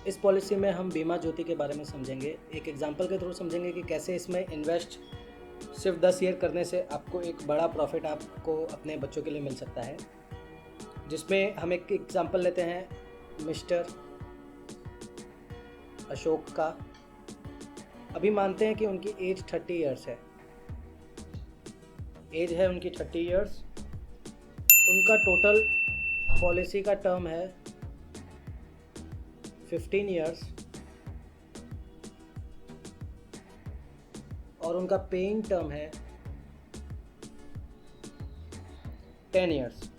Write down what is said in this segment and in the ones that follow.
इस पॉलिसी में हम बीमा ज्योति के बारे में समझेंगे। एक एग्जांपल के थ्रू समझेंगे कि कैसे इसमें इन्वेस्ट सिर्फ 10 ईयर करने से आपको एक बड़ा प्रॉफिट आपको अपने बच्चों के लिए मिल सकता है। जिसमें हम एक एग्जांपल लेते हैं मिस्टर अशोक का। अभी मानते हैं कि उनकी एज 30 ईयर्स है। एज है उनकी 30 ईयर्स। उनका टोटल पॉलिसी का टर्म है 15 ईयर्स और उनका पेइंग टर्म है 10 ईयर्स।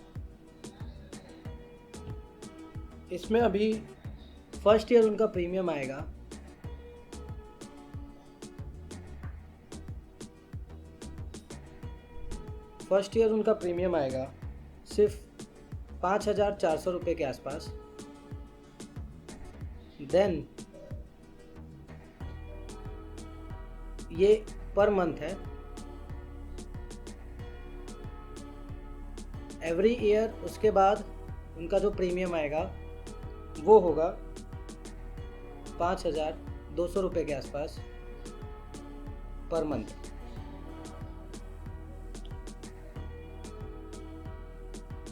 इसमें अभी फर्स्ट ईयर उनका प्रीमियम आएगा सिर्फ 5,400 रुपये के आसपास। देन ये पर मंथ है। एवरी ईयर उसके बाद उनका जो प्रीमियम आएगा वो होगा 5,200 रुपये के आसपास पर मंथ।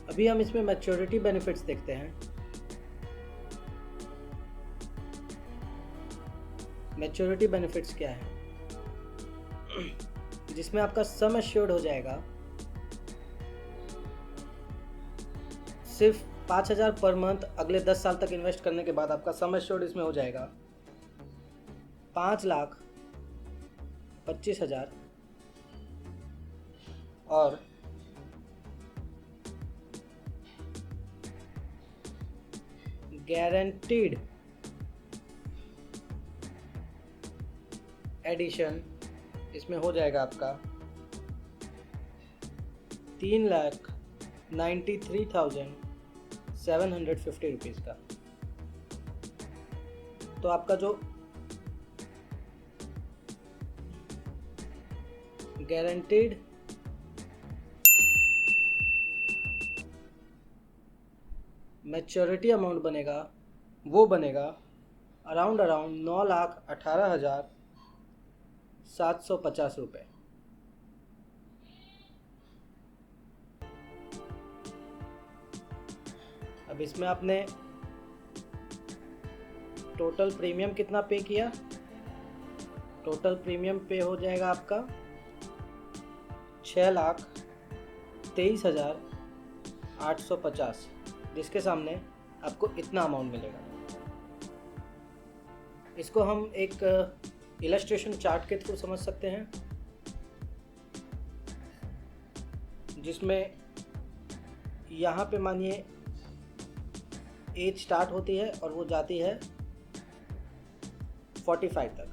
अभी हम इसमें मैच्योरिटी बेनिफिट्स देखते हैं। मैच्योरिटी बेनिफिट्स क्या है? जिसमें आपका सम एश्योर्ड हो जाएगा सिर्फ 5,000 पर मंथ। अगले 10 साल तक इन्वेस्ट करने के बाद आपका सम एश्योर्ड इसमें हो जाएगा 5,25,000 और गारंटीड एडिशन इसमें हो जाएगा आपका 3,93,750 रुपीज़ का। तो आपका जो गारंटीड मैच्योरिटी अमाउंट बनेगा वो बनेगा अराउंड 9,18,750 रुपये। अब इसमें आपने टोटल प्रीमियम कितना पे किया? टोटल प्रीमियम पे हो जाएगा आपका 6,23,850, जिसके सामने आपको इतना अमाउंट मिलेगा। इसको हम एक इलस्ट्रेशन चार्ट के थ्रू समझ सकते हैं, जिसमें यहाँ पे मानिए एज स्टार्ट होती है और वो जाती है 45 तक।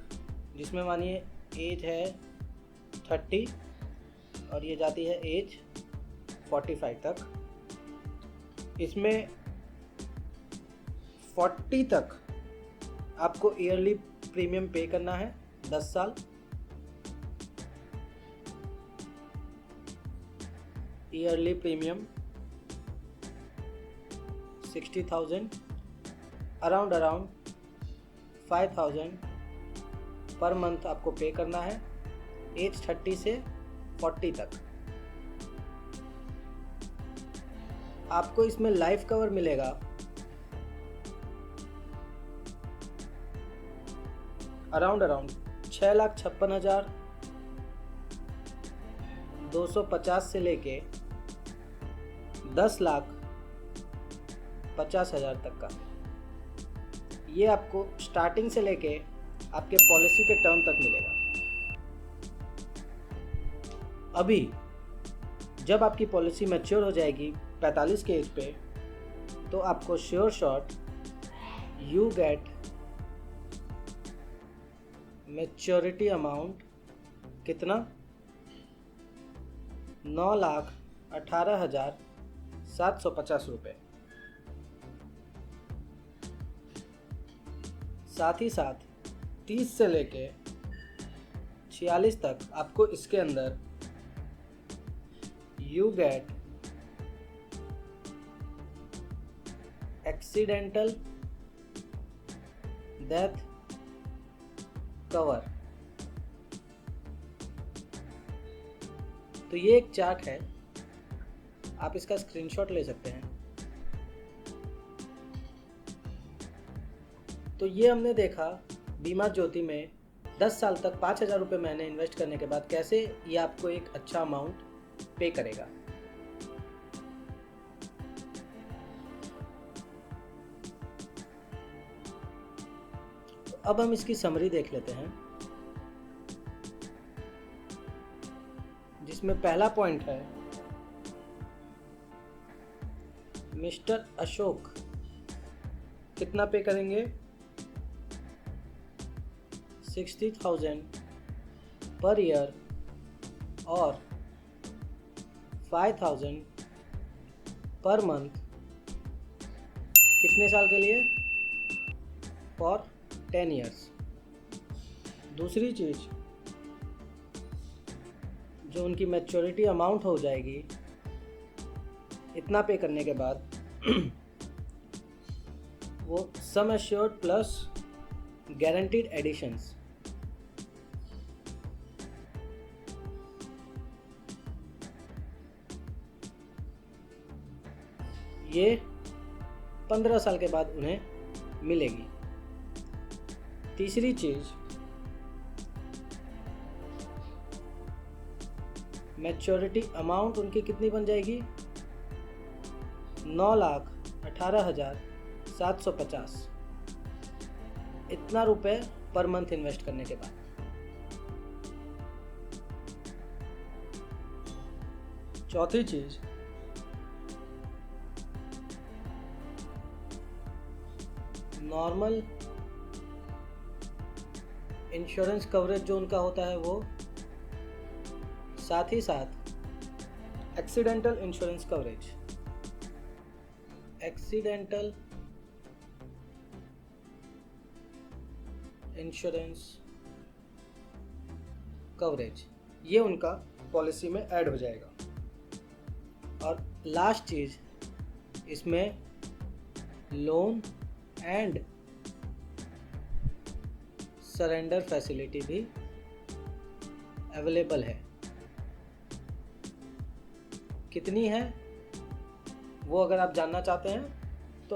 जिसमें मानिए एज है 30 और ये जाती है एज 45 तक। इसमें 40 तक आपको ईयरली प्रीमियम पे करना है 10 साल। Yearly premium 60,000 around 5,000 per month आपको पे करना है एज 30 से 40 तक। आपको इसमें लाइफ कवर मिलेगा अराउंड 6,56,250 से लेके 10,50,000 तक का। ये आपको स्टार्टिंग से लेके आपके पॉलिसी के टर्म तक मिलेगा। अभी जब आपकी पॉलिसी मैच्योर हो जाएगी 45 के एज पे, तो आपको sure shot you get maturity amount कितना? 9,18,750 रुपये। साथ ही साथ 30 से लेके 46 तक आपको इसके अंदर you get accidental death cover. तो ये एक चार्ट है, आप इसका स्क्रीनशॉट ले सकते हैं। तो ये हमने देखा बीमा ज्योति में 10 साल तक 5,000 रुपये महीने इन्वेस्ट करने के बाद कैसे ये आपको एक अच्छा अमाउंट पे करेगा। तो अब हम इसकी समरी देख लेते हैं, जिसमें पहला पॉइंट है मिस्टर अशोक कितना पे करेंगे, 60,000 पर ईयर और 5,000 पर मंथ। कितने साल के लिए? For 10 years. दूसरी चीज़, जो उनकी मैच्योरिटी अमाउंट हो जाएगी इतना पे करने के बाद वो sum assured plus guaranteed additions. ये 15 साल के बाद उन्हें मिलेगी। तीसरी चीज, मैच्योरिटी अमाउंट उनकी कितनी बन जाएगी? 9,18,750। इतना रुपए पर मंथ इन्वेस्ट करने के बाद। चौथी चीज, नॉर्मल इंश्योरेंस कवरेज जो उनका होता है वो, साथ ही साथ accidental insurance coverage. Accidental insurance coverage ये उनका पॉलिसी में ऐड हो जाएगा। और लास्ट चीज, इसमें लोन एंड सरेंडर फैसिलिटी भी अवेलेबल है। कितनी है वो अगर आप जानना चाहते हैं तो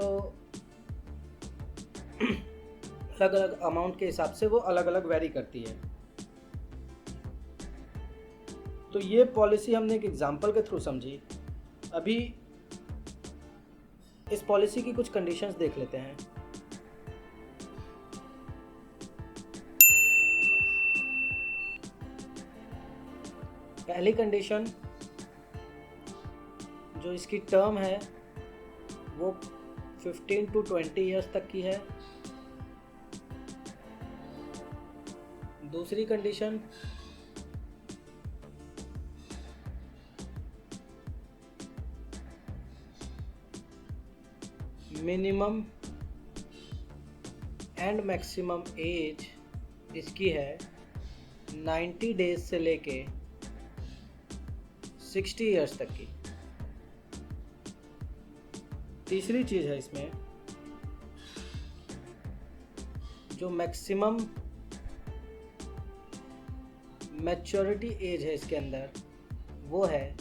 अलग अलग अमाउंट के हिसाब से वो अलग अलग वैरी करती है। तो ये पॉलिसी हमने एक एग्जांपल के थ्रू समझी। अभी इस पॉलिसी की कुछ कंडीशंस देख लेते हैं। पहली कंडीशन, जो इसकी टर्म है वो 15 to 20 ईयर्स तक की है। दूसरी condition, minimum and maximum age इसकी है 90 डेज से लेके 60 ईयर्स तक की। तीसरी चीज़ है इसमें, जो मैक्सिमम मैच्योरिटी एज है इसके अंदर वो है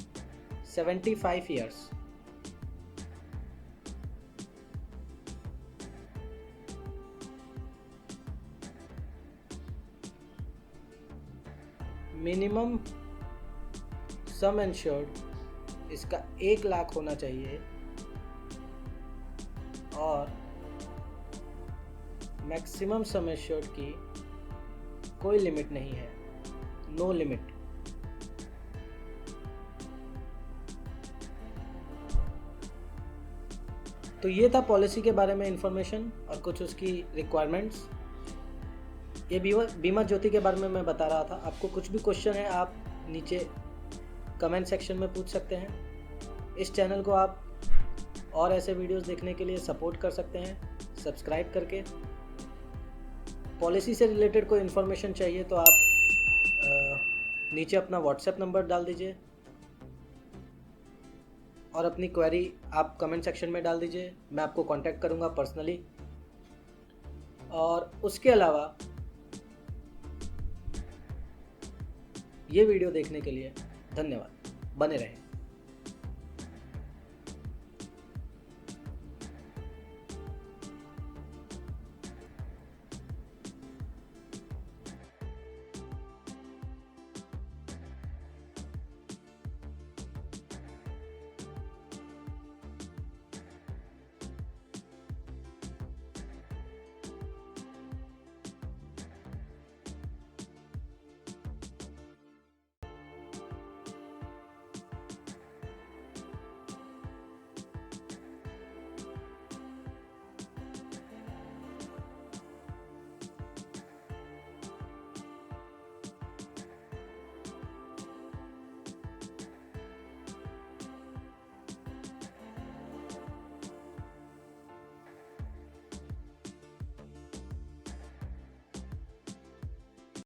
75 ईयर्स। मिनिमम सम इंश्योर्ड इसका 1 लाख होना चाहिए और मैक्सिमम सम इंश्योर्ड की कोई लिमिट नहीं है, नो लिमिट। तो ये था पॉलिसी के बारे में इंफॉर्मेशन और कुछ उसकी रिक्वायरमेंट्स। ये बीमा ज्योति के बारे में मैं बता रहा था। आपको कुछ भी क्वेश्चन है आप नीचे कमेंट सेक्शन में पूछ सकते हैं। इस चैनल को आप और ऐसे वीडियोस देखने के लिए सपोर्ट कर सकते हैं सब्सक्राइब करके। पॉलिसी से रिलेटेड कोई इन्फॉर्मेशन चाहिए तो आप नीचे अपना व्हाट्सएप नंबर डाल दीजिए और अपनी क्वेरी आप कमेंट सेक्शन में डाल दीजिए। मैं आपको कांटेक्ट करूंगा पर्सनली। और उसके अलावा ये वीडियो देखने के लिए धन्यवाद। बने रहें।